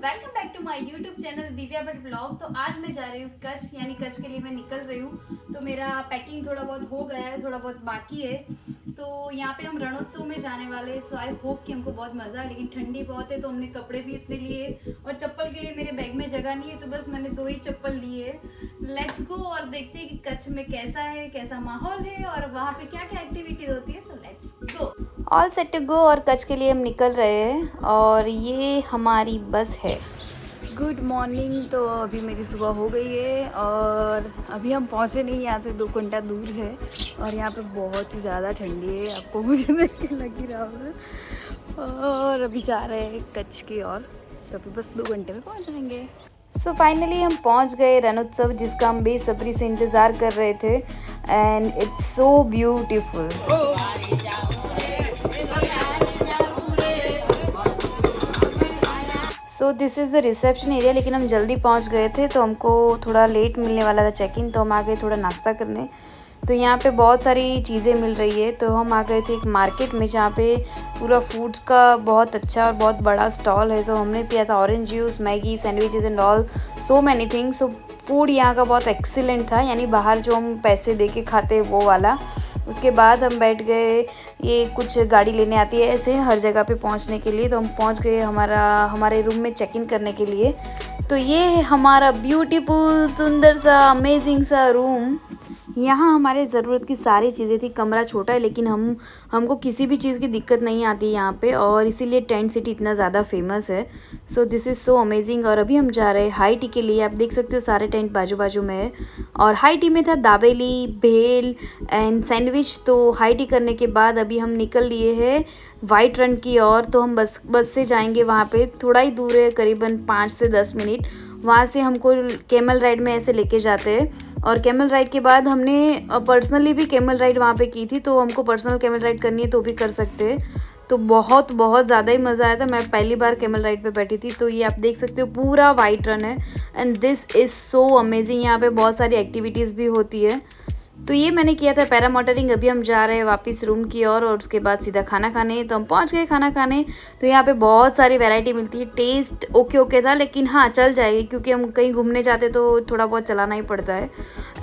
Welcome back to my YouTube channel Divya Bhatt blog. तो आज मैं जा रही हूँ कच्छ, यानी कच्छ के लिए मैं निकल रही हूँ। तो मेरा पैकिंग थोड़ा बहुत हो गया है, थोड़ा बहुत बाकी है। तो यहाँ पे हम रणोत्सव में जाने वाले हैं। सो आई होप कि हमको बहुत मज़ा है, लेकिन ठंडी बहुत है तो हमने कपड़े भी इतने लिए और चप्पल के लिए मेरे बैग में जगह नहीं है, तो बस मैंने 2 ही चप्पल लिए है। लेट्स गो और देखते हैं कि कच्छ में कैसा है, कैसा माहौल है और वहाँ पे क्या क्या एक्टिविटीज होती है। So let's go. All set to go और कच्छ के लिए हम निकल रहे हैं और ये हमारी बस है। Good morning. तो अभी मेरी सुबह हो गई है और अभी हम पहुँचे नहीं, यहाँ से 2 घंटा दूर है और यहाँ पे बहुत ही ज़्यादा ठंडी है, आपको मुझे देख के लग ही रहा होगा। और अभी जा रहे हैं कच्छ की ओर, तो अभी बस 2 घंटे में पहुँच जाएंगे। सो फाइनली हम पहुँच गए रणोत्सव, जिसका हम बेसब्री से इंतज़ार कर रहे थे and it's so beautiful. So this is the reception area, लेकिन हम जल्दी पहुंच गए थे तो हमको थोड़ा लेट मिलने वाला था चेक इन, तो हम आ गए थोड़ा नाश्ता करने। तो यहाँ पे बहुत सारी चीज़ें मिल रही है, तो हम आ गए थे एक मार्केट में जहाँ पे पूरा फूड्स का बहुत अच्छा और बहुत बड़ा स्टॉल है। सो हमने पिया था orange juice, Maggi, sandwiches and all so many things. So food यहाँ का बहुत एक्सीलेंट था, यानी बाहर जो हम पैसे दे के खाते हैं वो वाला। उसके बाद हम बैठ गए, ये कुछ गाड़ी लेने आती है ऐसे हर जगह पे पहुंचने के लिए। तो हम पहुंच गए हमारे रूम में चेक इन करने के लिए। तो ये है हमारा ब्यूटीफुल सुंदर सा अमेजिंग सा रूम। यहाँ हमारे ज़रूरत की सारी चीज़ें थी। कमरा छोटा है लेकिन हमको किसी भी चीज़ की दिक्कत नहीं आती यहाँ पे, और इसीलिए टेंट सिटी इतना ज़्यादा फेमस है। So this is so amazing. और अभी हम जा रहे हैं हाई टी के लिए। आप देख सकते हो सारे टेंट बाजू बाजू में है, और हाई टी में था दाबेली, भेल एंड सैंडविच। तो हाई टी करने के बाद अभी हम निकल लिए हैं वाइट रन की ओर। तो हम बस से जाएंगे, वहाँ पे थोड़ा ही दूर है, करीबन 5 से 10 मिनट। वहाँ से हमको कैमल राइड में ऐसे लेके जाते हैं, और कैमल राइड के बाद हमने पर्सनली भी कैमल राइड वहाँ पे की थी, तो हमको पर्सनल कैमल राइड करनी है तो भी कर सकते हैं। तो बहुत बहुत ज़्यादा ही मज़ा आया था। मैं पहली बार कैमल राइड पे बैठी थी। तो ये आप देख सकते हो पूरा वाइट रन है and this is so amazing. यहाँ पे बहुत सारी एक्टिविटीज़ भी होती है। तो ये मैंने किया था पैरामोटरिंग। अभी हम जा रहे हैं वापस रूम की ओर और उसके बाद सीधा खाना खाने। तो हम पहुंच गए खाना खाने। तो यहाँ पे बहुत सारी वैरायटी मिलती है। टेस्ट ओके था, लेकिन हाँ चल जाएगी, क्योंकि हम कहीं घूमने जाते तो थोड़ा बहुत चलाना ही पड़ता है।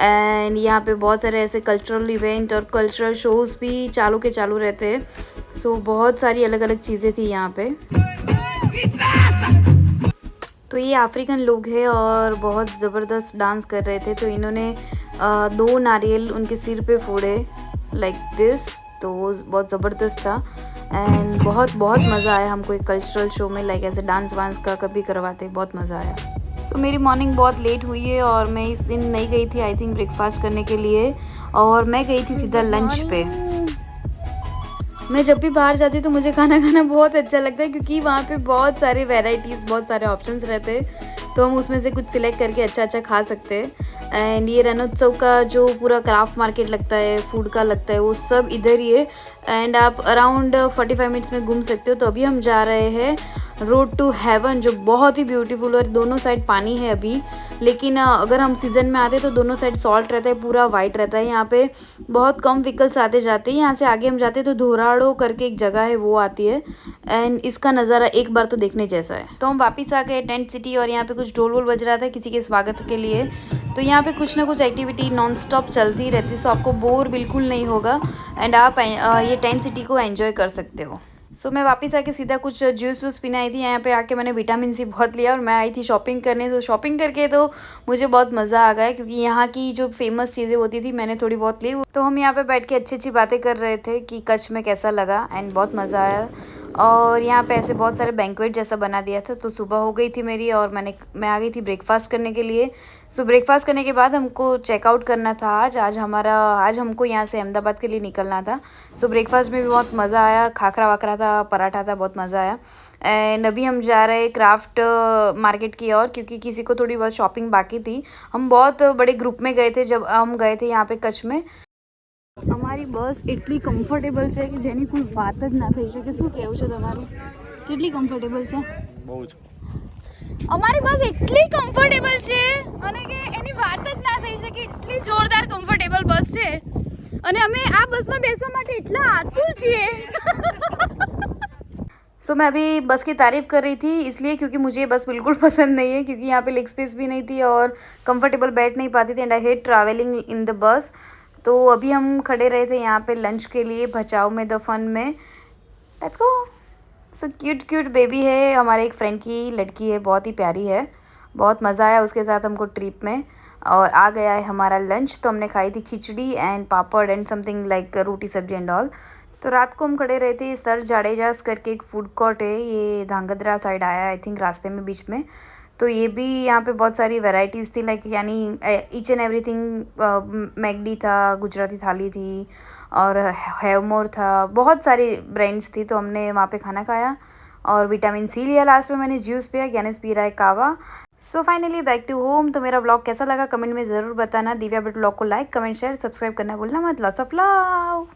एंड यहाँ पे बहुत सारे ऐसे कल्चरल इवेंट और कल्चरल शोज़ भी चालू के चालू रहते हैं। सो बहुत सारी अलग अलग चीज़ें थी यहाँ पे। तो ये अफ्रीकन लोग हैं और बहुत ज़बरदस्त डांस कर रहे थे। तो इन्होंने 2 नारियल उनके सिर पे फोड़े लाइक दिस। तो वो बहुत ज़बरदस्त था एंड बहुत बहुत मज़ा आया हमको एक कल्चरल शो में, लाइक ऐसे डांस वांस का कभी करवाते, बहुत मज़ा आया। सो मेरी मॉर्निंग बहुत लेट हुई है और मैं इस दिन नहीं गई थी आई थिंक ब्रेकफास्ट करने के लिए, और मैं गई थी सीधा लंच पे। मैं जब भी बाहर जाती हूँ तो मुझे खाना खाना बहुत अच्छा लगता है, क्योंकि वहाँ पे बहुत सारे वैरायटीज़, बहुत सारे ऑप्शंस रहते हैं, तो हम उसमें से कुछ सिलेक्ट करके अच्छा अच्छा खा सकते हैं। एंड ये रणोत्सव का जो पूरा क्राफ्ट मार्केट लगता है, फूड का लगता है, वो सब इधर ही है एंड आप अराउंड 45 मिनट्स में घूम सकते हो। तो अभी हम जा रहे हैं रोड टू हेवन, जो बहुत ही ब्यूटीफुल है। दोनों साइड पानी है अभी, लेकिन अगर हम सीज़न में आते तो दोनों साइड सॉल्ट रहता है, पूरा वाइट रहता है। यहाँ पे बहुत कम व्हीकल्स आते जाते हैं। यहाँ से आगे हम जाते तो धोराड़ो करके एक जगह है, वो आती है एंड इसका नज़ारा एक बार तो देखने जैसा है। तो हम वापस आ गए टेंट सिटी और यहाँ पे कुछ ढोल वोल बज रहा था किसी के स्वागत के लिए। तो यहाँ पे कुछ ना कुछ एक्टिविटी नॉन स्टॉप चलती रहती है, सो आपको बोर बिल्कुल नहीं होगा एंड आप ये टेंट सिटी को एंजॉय कर सकते हो। सो मैं वापस आके सीधा कुछ जूस वूस पीने आई थी। यहाँ पे आके मैंने विटामिन सी बहुत लिया और मैं आई थी शॉपिंग करने। तो शॉपिंग करके तो मुझे बहुत मज़ा आ गया, क्योंकि यहाँ की जो फेमस चीज़ें होती थी मैंने थोड़ी बहुत ली। तो हम यहाँ पे बैठ के अच्छी अच्छी बातें कर रहे थे कि कच्छ में कैसा लगा एंड बहुत मज़ा आया। और यहाँ पे ऐसे बहुत सारे बैंक्वेट जैसा बना दिया था। तो सुबह हो गई थी मेरी और मैं आ गई थी ब्रेकफास्ट करने के लिए। सो ब्रेकफास्ट करने के बाद हमको चेकआउट करना था। आज हमको यहाँ से अहमदाबाद के लिए निकलना था। सो ब्रेकफास्ट में भी बहुत मज़ा आया, खाखरा वाखरा था, पराठा था, बहुत मज़ा आया। एंड अभी हम जा रहे हैं क्राफ्ट मार्केट की ओर, क्योंकि किसी को थोड़ी बहुत शॉपिंग बाकी थी। हम बहुत बड़े ग्रुप में गए थे जब हम गए थे यहाँ पे कच्छ में। અમારી બસ એટલી કમ્ફર્ટેબલ છે કે જેની કોઈ વાત જ ના થઈ શકે। શું કહેવું છે તમારું? કેટલી કમ્ફર્ટેબલ છે? બહુ જ। અમારી બસ એટલી કમ્ફર્ટેબલ છે અને કે એની વાત જ ના થઈ શકે, એટલી જોરદાર કમ્ફર્ટેબલ બસ છે અને અમે આ બસમાં બેસવા માટે એટલા આતુર છીએ। सो मैं अभी बस की तारीफ़ कर रही थी इसलिए क्योंकि मुझे ये बस बिल्कुल पसंद नहीं है, क्योंकि यहाँ पे लेग स्पेस भी नहीं थी और कंफर्टेबल बैठ नहीं पाती थी and I hate travelling in the bus. तो अभी हम खड़े रहे थे यहाँ पे लंच के लिए भचाऊ में, द फन में। Let's go. So cute cute baby है, हमारे एक फ्रेंड की लड़की है, बहुत ही प्यारी है। बहुत मज़ा आया उसके साथ हमको ट्रिप में। और आ गया है हमारा लंच, तो हमने खाई थी khichdi and papad and something like roti sabzi and all. तो रात को हम खड़े रहे थे, सर जाडेजास करके एक फूड कोर्ट है, ये धांगध्रा साइड आया आई थिंक रास्ते में बीच में। तो ये भी यहाँ पे बहुत सारी वैरायटीज़ थी, लाइक यानी ईच एंड एवरीथिंग। मैगडी था, गुजराती थाली थी और हैवमोर था, बहुत सारी ब्रांड्स थी। तो हमने वहाँ पे खाना खाया और विटामिन सी लिया। लास्ट में मैंने जूस पिया, ज्ञानेश पी रहा है कावा। So finally back to home. तो मेरा ब्लॉग कैसा लगा कमेंट में ज़रूर बताना। दिव्या बट ब्लॉग को लाइक कमेंट शेयर सब्सक्राइब करना भूलना मत। Lots of love.